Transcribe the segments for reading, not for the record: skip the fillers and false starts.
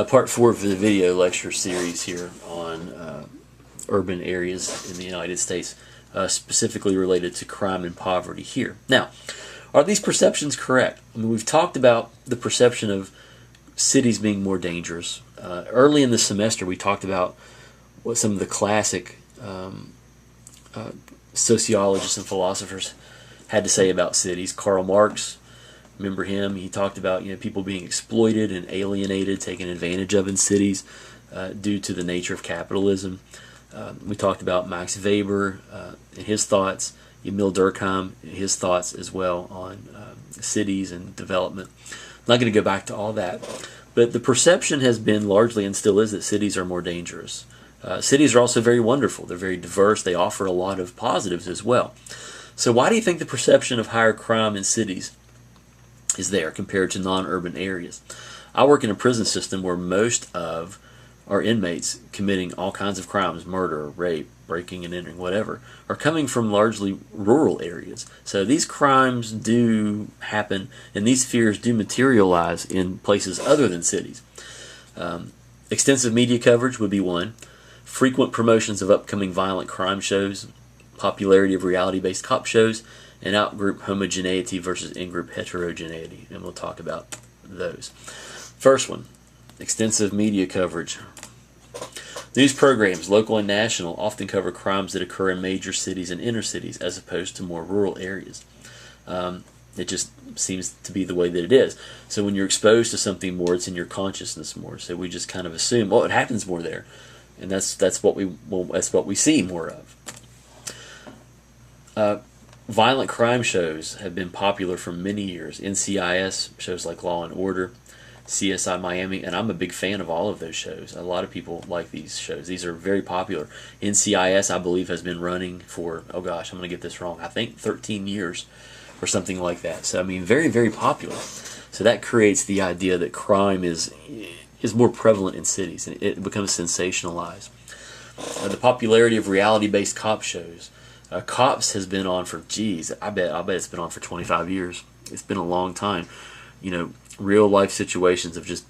Part 4 of the video lecture series here on urban areas in the United States, specifically related to crime and poverty here. Now, are these perceptions correct? I mean, we've talked about the perception of cities being more dangerous. Early in the semester, we talked about what some of the classic sociologists and philosophers had to say about cities. Karl Marx, remember him? He talked about people being exploited and alienated, taken advantage of in cities due to the nature of capitalism. We talked about Max Weber and his thoughts, Emil Durkheim and his thoughts as well on cities and development. I'm not going to go back to all that, but the perception has been largely and still is that cities are more dangerous. Cities are also very wonderful. They're very diverse. They offer a lot of positives as well. So why do you think the perception of higher crime in cities is there compared to non-urban areas? I work in a prison system where most of our inmates committing all kinds of crimes, murder, rape, breaking and entering, whatever, are coming from largely rural areas. So these crimes do happen and these fears do materialize in places other than cities. Extensive media coverage would be one. Frequent promotions of upcoming violent crime shows, popularity of reality-based cop shows, and out-group homogeneity versus in-group heterogeneity. And we'll talk about those. First one, extensive media coverage. News programs, local and national, often cover crimes that occur in major cities and inner cities as opposed to more rural areas. It just seems to be the way that it is. So when you're exposed to something more, it's in your consciousness more. So we just kind of assume, well, it happens more there. And that's what we see more of. Violent crime shows have been popular for many years. NCIS, shows like Law and Order, CSI Miami, and I'm a big fan of all of those shows. A lot of people like these shows. These are very popular. NCIS, I believe, has been running for, oh gosh, I'm going to get this wrong, I think 13 years or something like that. So, I mean, very, very popular. So that creates the idea that crime is more prevalent in cities, and it becomes sensationalized. The popularity of reality-based cop shows. Cops has been on for, I bet it's been on for 25 years. It's been a long time. Real life situations of just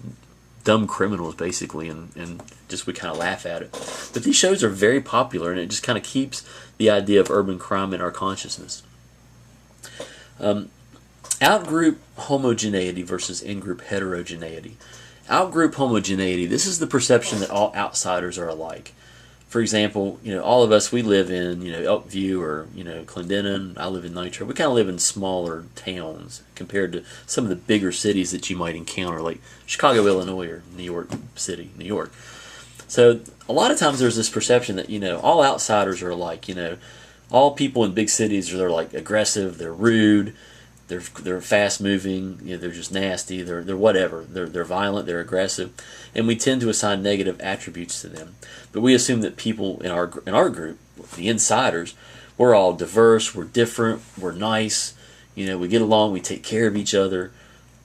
dumb criminals, basically, and just we kind of laugh at it. But these shows are very popular, and it just kind of keeps the idea of urban crime in our consciousness. Out-group homogeneity versus in-group heterogeneity. Out-group homogeneity, this is the perception that all outsiders are alike. For example, all of us, we live in, Elkview or, Clendenin. I live in Nitro. We kind of live in smaller towns compared to some of the bigger cities that you might encounter, like Chicago, Illinois, or New York City, New York. So a lot of times there's this perception that, all outsiders are alike. All people in big cities are like aggressive, they're rude, they're fast moving, they're just nasty, they're whatever, they're violent, they're aggressive, and we tend to assign negative attributes to them. But we assume that people in our group, the insiders, we're all diverse, we're different, we're nice, we get along, we take care of each other,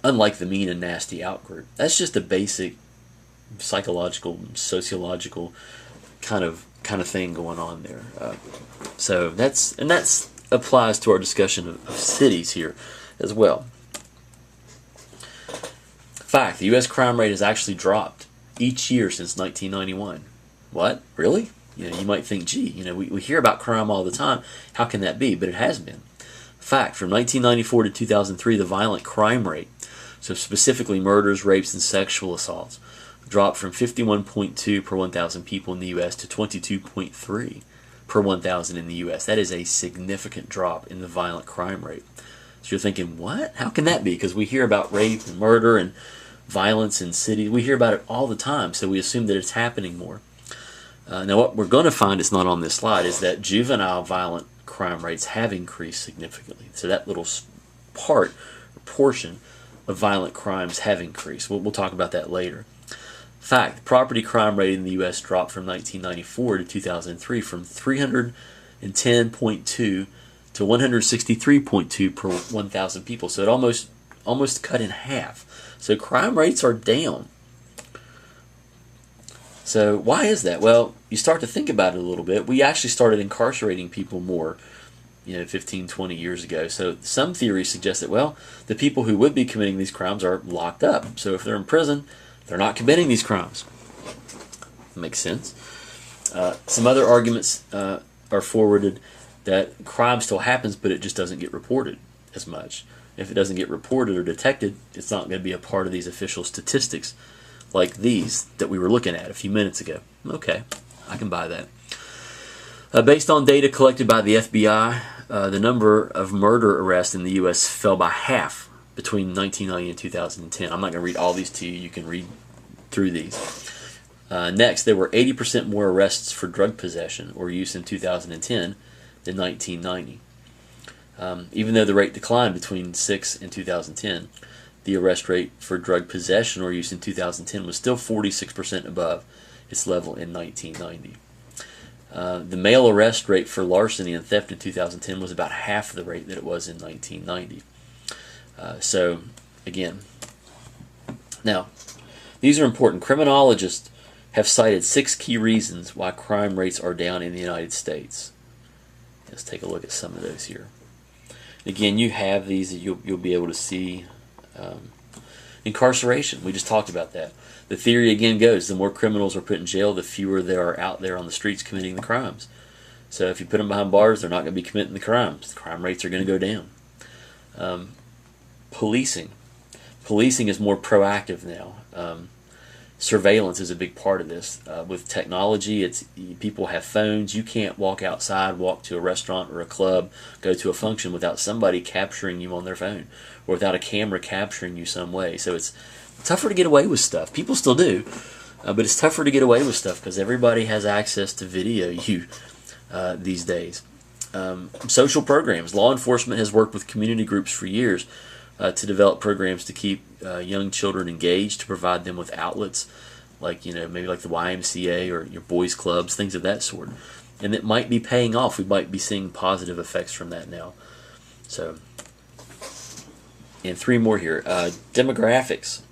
unlike the mean and nasty out group. That's just a basic psychological, sociological kind of thing going on there. So that's applies to our discussion of cities here as well. Fact, the U.S. crime rate has actually dropped each year since 1991. What? Really? You might think, gee, we hear about crime all the time. How can that be? But it has been. Fact, from 1994 to 2003, the violent crime rate, so specifically murders, rapes, and sexual assaults, dropped from 51.2 per 1,000 people in the U.S. to 22.3 per 1,000 in the U.S. That is a significant drop in the violent crime rate. So you're thinking, what? How can that be? Because we hear about rape and murder and violence in cities. We hear about it all the time, so we assume that it's happening more. Now what we're going to find, it's not on this slide, is that juvenile violent crime rates have increased significantly. So that little portion of violent crimes have increased. We'll talk about that later. Fact, the property crime rate in the U.S. dropped from 1994 to 2003 from 310.2 to 163.2 per 1,000 people. So it almost cut in half. So crime rates are down. So why is that? Well, you start to think about it a little bit. We actually started incarcerating people more 15, 20 years ago. So some theories suggest that, well, the people who would be committing these crimes are locked up. So if they're in prison, They're not committing these crimes. Makes sense. Some other arguments are forwarded that crime still happens, but it just doesn't get reported as much. If it doesn't get reported or detected, it's not going to be a part of these official statistics like these that we were looking at a few minutes ago. Okay, I can buy that. Based on data collected by the FBI, the number of murder arrests in the U.S. fell by half between 1990 and 2010. I'm not going to read all these to you. You can read through these. Next, there were 80% more arrests for drug possession or use in 2010 than 1990. Even though the rate declined between 6 and 2010, the arrest rate for drug possession or use in 2010 was still 46% above its level in 1990. The male arrest rate for larceny and theft in 2010 was about half the rate that it was in 1990. So, again, now, these are important. Criminologists have cited 6 key reasons why crime rates are down in the United States. Let's take a look at some of those here. Again, you have these that you'll be able to see. Incarceration, we just talked about that. The theory again goes, the more criminals are put in jail, the fewer there are out there on the streets committing the crimes. So if you put them behind bars, they're not going to be committing the crimes. The crime rates are going to go down. Policing. Policing is more proactive now. Surveillance is a big part of this. With technology, people have phones. You can't walk outside, walk to a restaurant or a club, go to a function without somebody capturing you on their phone or without a camera capturing you some way. So it's tougher to get away with stuff. People still do, but it's tougher to get away with stuff because everybody has access to video you these days. Social programs. Law enforcement has worked with community groups for years to develop programs to keep young children engaged, to provide them with outlets like, maybe like the YMCA or your boys clubs, things of that sort. And it might be paying off. We might be seeing positive effects from that now. So, and 3 more here. Demographics.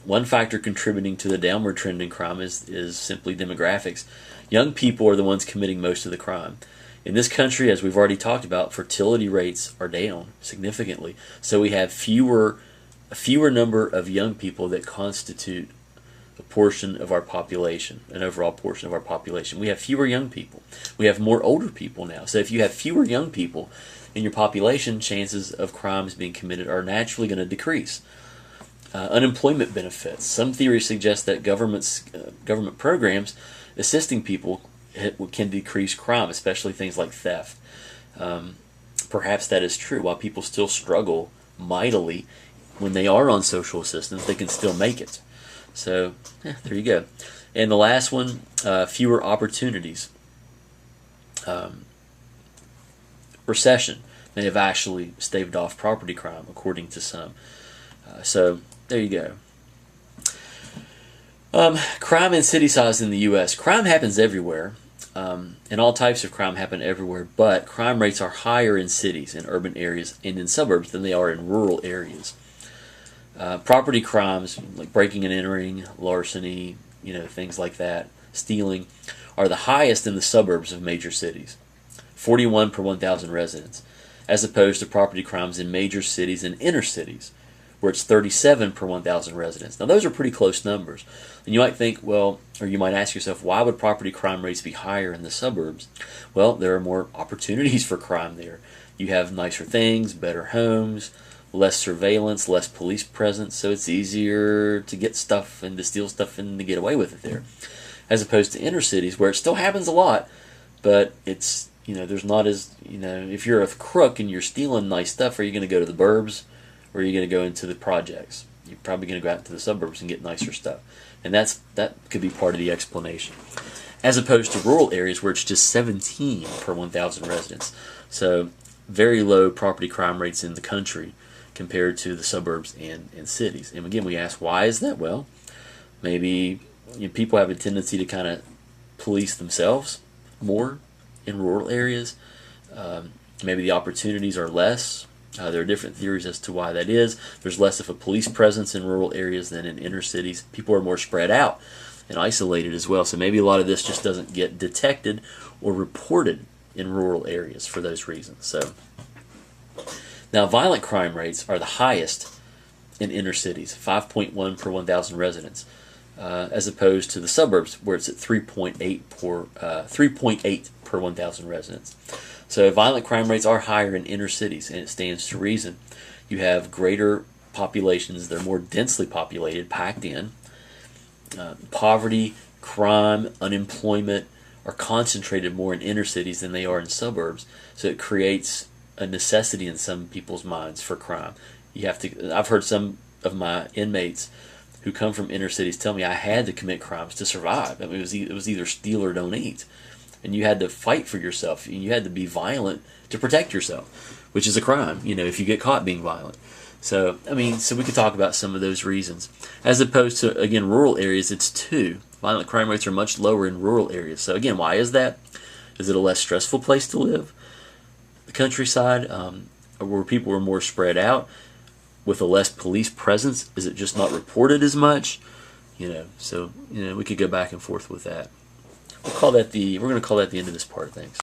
One factor contributing to the downward trend in crime is simply demographics. Young people are the ones committing most of the crime. In this country, as we've already talked about, fertility rates are down significantly. So we have a fewer number of young people that constitute a portion of our population, an overall portion of our population. We have fewer young people. We have more older people now. So if you have fewer young people in your population, chances of crimes being committed are naturally going to decrease. Unemployment benefits. Some theories suggest that government programs assisting people can decrease crime, especially things like theft. Perhaps that is true. While people still struggle mightily when they are on social assistance, they can still make it. So, there you go. And the last one, fewer opportunities. Recession may have actually staved off property crime, according to some. So, there you go. Crime and city size in the U.S. Crime happens everywhere, and all types of crime happen everywhere, but crime rates are higher in cities, in urban areas, and in suburbs than they are in rural areas. Property crimes, like breaking and entering, larceny, things like that, stealing, are the highest in the suburbs of major cities, 41 per 1,000 residents, as opposed to property crimes in major cities and inner cities, where it's 37 per 1,000 residents. Now, those are pretty close numbers. And you might think, or you might ask yourself, why would property crime rates be higher in the suburbs? Well, there are more opportunities for crime there. You have nicer things, better homes, less surveillance, less police presence, so it's easier to get stuff and to steal stuff and to get away with it there. As opposed to inner cities, where it still happens a lot, but it's, there's not as, if you're a crook and you're stealing nice stuff, are you going to go to the burbs? Or are you going to go into the projects? You're probably going to go out to the suburbs and get nicer stuff. And that could be part of the explanation. As opposed to rural areas where it's just 17 per 1,000 residents. So very low property crime rates in the country compared to the suburbs and cities. And again, we ask, why is that? Well, maybe people have a tendency to kind of police themselves more in rural areas. Maybe the opportunities are less. There are different theories as to why that is. There's less of a police presence in rural areas than in inner cities. People are more spread out and isolated as well. So maybe a lot of this just doesn't get detected or reported in rural areas for those reasons. So now, violent crime rates are the highest in inner cities, 5.1 per 1,000 residents, as opposed to the suburbs where it's at 3.8 per 1,000 residents. So violent crime rates are higher in inner cities, and it stands to reason. You have greater populations; they're more densely populated, packed in. Poverty, crime, unemployment are concentrated more in inner cities than they are in suburbs. So it creates a necessity in some people's minds for crime. You have to. I've heard some of my inmates who come from inner cities tell me I had to commit crimes to survive. I mean, it was either steal or don't eat, and you had to fight for yourself. And you had to be violent to protect yourself, which is a crime. If you get caught being violent. So so we could talk about some of those reasons, as opposed to again rural areas. It's 2. Violent crime rates are much lower in rural areas. So again, why is that? Is it a less stressful place to live? The countryside, where people are more spread out, with a less police presence? Is it just not reported as much? So we could go back and forth with that. We're going to call that the end of this part. Thanks.